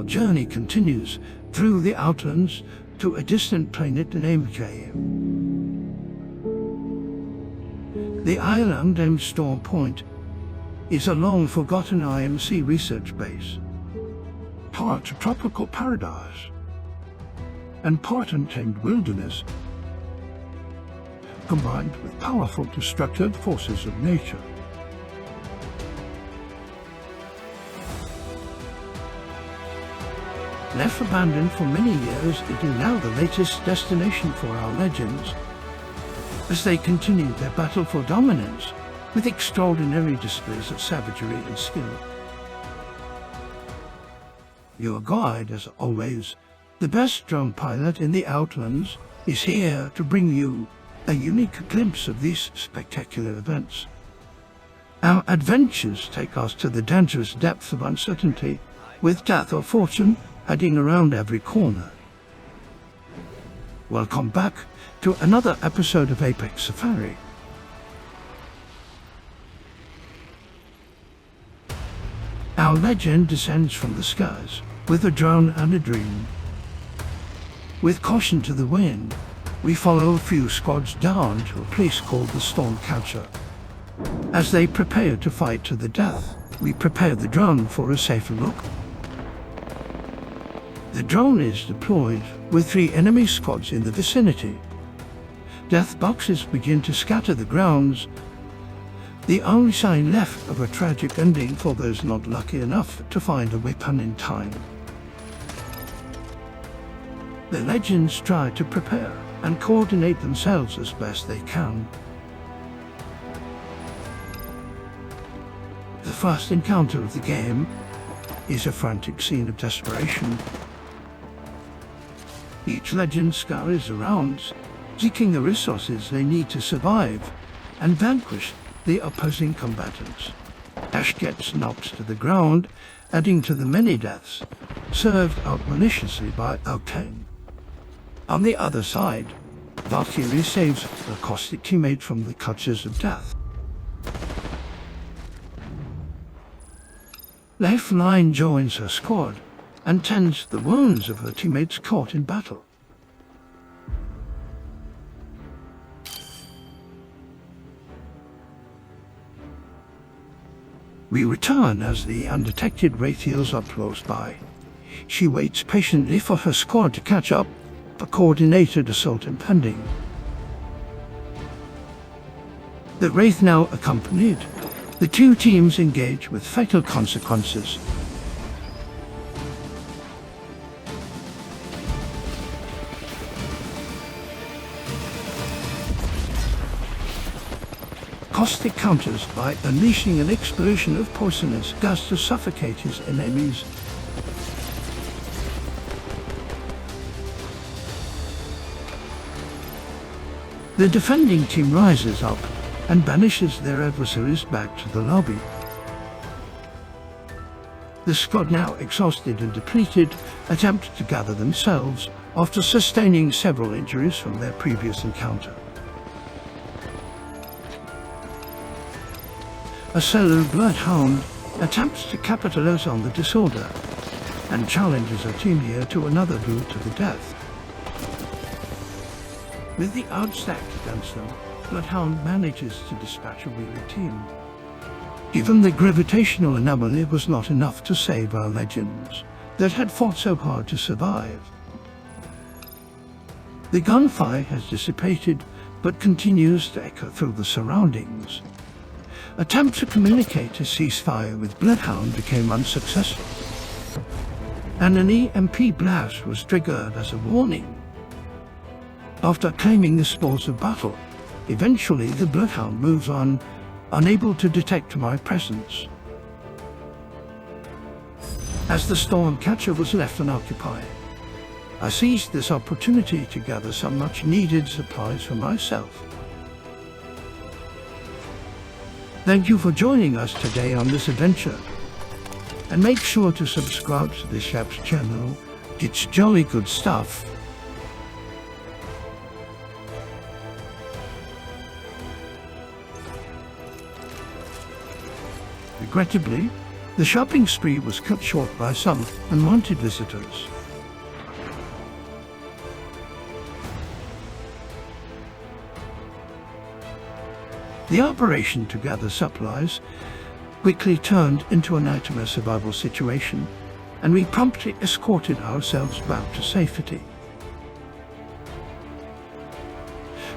our journey continues through the Outlands to a distant planet named Cheerio. The island named Storm Point is a long-forgotten IMC research base, part a tropical paradise and part untamed wilderness, combined with powerful destructive forces of nature. Left abandoned for many years, it is now the latest destination for our legends, as they continue their battle for dominance with extraordinary displays of savagery and skill. Your guide, as always, the best drone pilot in the Outlands, is here to bring you a unique glimpse of these spectacular events. Our adventures take us to the dangerous depths of uncertainty, with death or fortune hiding around every corner. Welcome back to another episode of Apex Safari. Our legend descends from the skies with a drone and a dream. With caution to the wind, we follow a few squads down to a place called the Stormcatcher. As they prepare to fight to the death, we prepare the drone for a safer look. The drone is deployed with 3 enemy squads in the vicinity. Death boxes begin to scatter the grounds, the only sign left of a tragic ending for those not lucky enough to find a weapon in time. The legends try to prepare and coordinate themselves as best they can. The first encounter of the game is a frantic scene of desperation. Each legend scurries around, seeking the resources they need to survive and vanquish the opposing combatants. Ash gets knocked to the ground, adding to the many deaths served out maliciously by Outlands. On the other side, Valkyrie saves her caustic teammate from the clutches of death. Lifeline joins her squad and tends the wounds of her teammates caught in battle. We return as the undetected Wraithiels are close by. She waits patiently for her squad to catch up, a coordinated assault impending. The Wraith now accompanied, the 2 teams engage with fatal consequences. Caustic counters by unleashing an explosion of poisonous gas to suffocate his enemies. The defending team rises up and banishes their adversaries back to the lobby. The squad, now exhausted and depleted, attempt to gather themselves after sustaining several injuries from their previous encounter. A solo bloodhound attempts to capitalize on the disorder and challenges her team here to another duel to the death. With the odds stacked against them, Bloodhound manages to dispatch a weary team. Even the gravitational anomaly was not enough to save our legends that had fought so hard to survive. The gunfire has dissipated but continues to echo through the surroundings. Attempts to communicate a ceasefire with Bloodhound became unsuccessful, and an EMP blast was triggered as a warning. After claiming the spoils of battle, eventually the Bloodhound moves on, unable to detect my presence. As the Stormcatcher was left unoccupied, I seized this opportunity to gather some much-needed supplies for myself. Thank you for joining us today on this adventure, and make sure to subscribe to the chef's channel. It's jolly good stuff. Regrettably, The shopping spree was cut short by some unwanted visitors. The operation to gather supplies quickly turned into a nightmare survival situation, and we promptly escorted ourselves back to safety.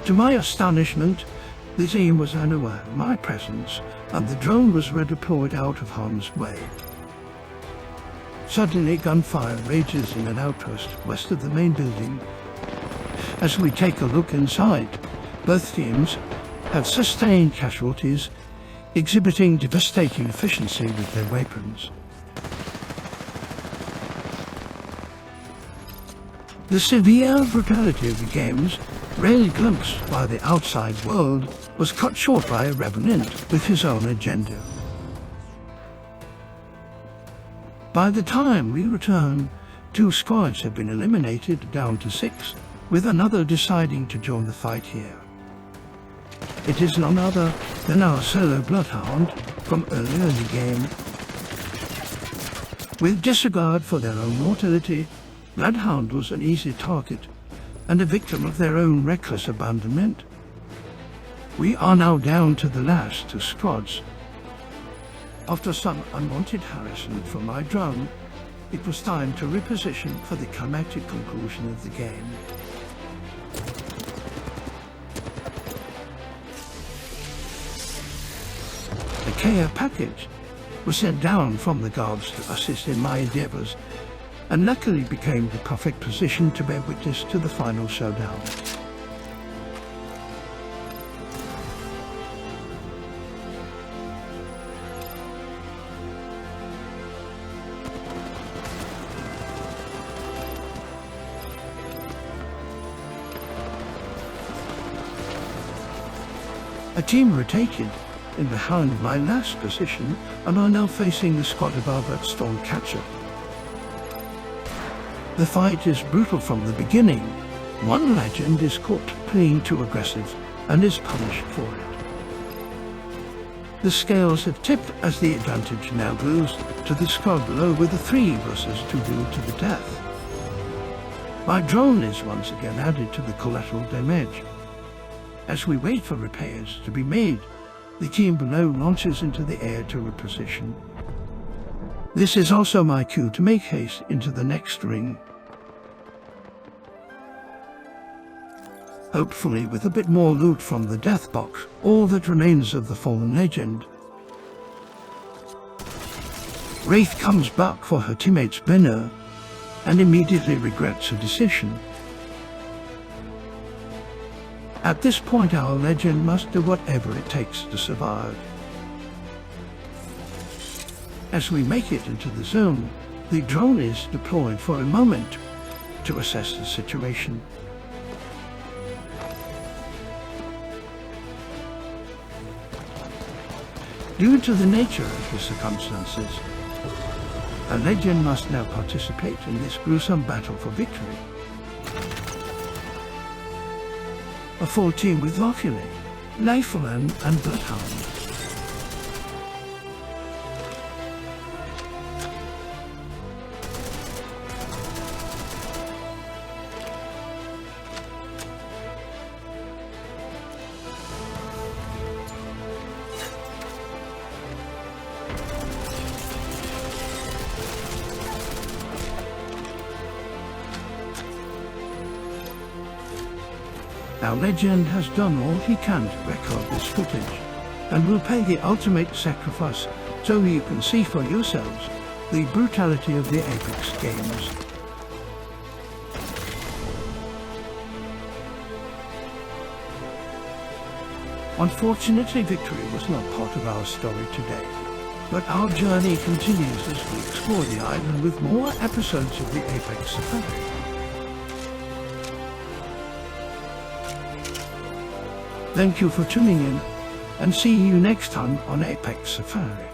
To my astonishment, the team was unaware of my presence, and the drone was redeployed out of harm's way. Suddenly, gunfire rages in an outpost west of the main building. As we take a look inside, both teams had sustained casualties, exhibiting devastating efficiency with their weapons. The severe brutality of the games, rarely glimpsed by the outside world, was cut short by a revenant with his own agenda. By the time we returned, 2 squads had been eliminated down to 6, with another deciding to join the fight here. It is none other than our solo bloodhound from earlier in the game. With disregard for their own mortality, Bloodhound was an easy target and a victim of their own reckless abandonment. We are now down to the last 2 squads. After some unwanted harassment from my drone, it was time to reposition for the climactic conclusion of the game. The care package was sent down from the guards to assist in my endeavors, and luckily became the perfect position to bear witness to the final showdown. A team rotated in behind my last position and are now facing the squad of Albert Stormcatcher. The fight is brutal from the beginning. One legend is caught playing too aggressive and is punished for it. The scales have tipped as the advantage now goes to the squad below with a 3 versus 2 duel to the death. My drone is once again added to the collateral damage. As we wait for repairs to be made, the team below launches into the air to reposition. This is also my cue to make haste into the next ring. Hopefully with a bit more loot from the death box, all that remains of the fallen legend. Wraith comes back for her teammate's banner and immediately regrets her decision. At this point, our legend must do whatever it takes to survive. As we make it into the zone, the drone is deployed for a moment to assess the situation. Due to the nature of the circumstances, a legend must now participate in this gruesome battle for victory. A full team with Lofule, Outlands and Bloodhound. Our legend has done all he can to record this footage, and will pay the ultimate sacrifice so you can see for yourselves the brutality of the Apex games. Unfortunately, victory was not part of our story today, but our journey continues as we explore the island with more episodes of the Apex Safari. Thank you for tuning in, and see you next time on Apex Safari.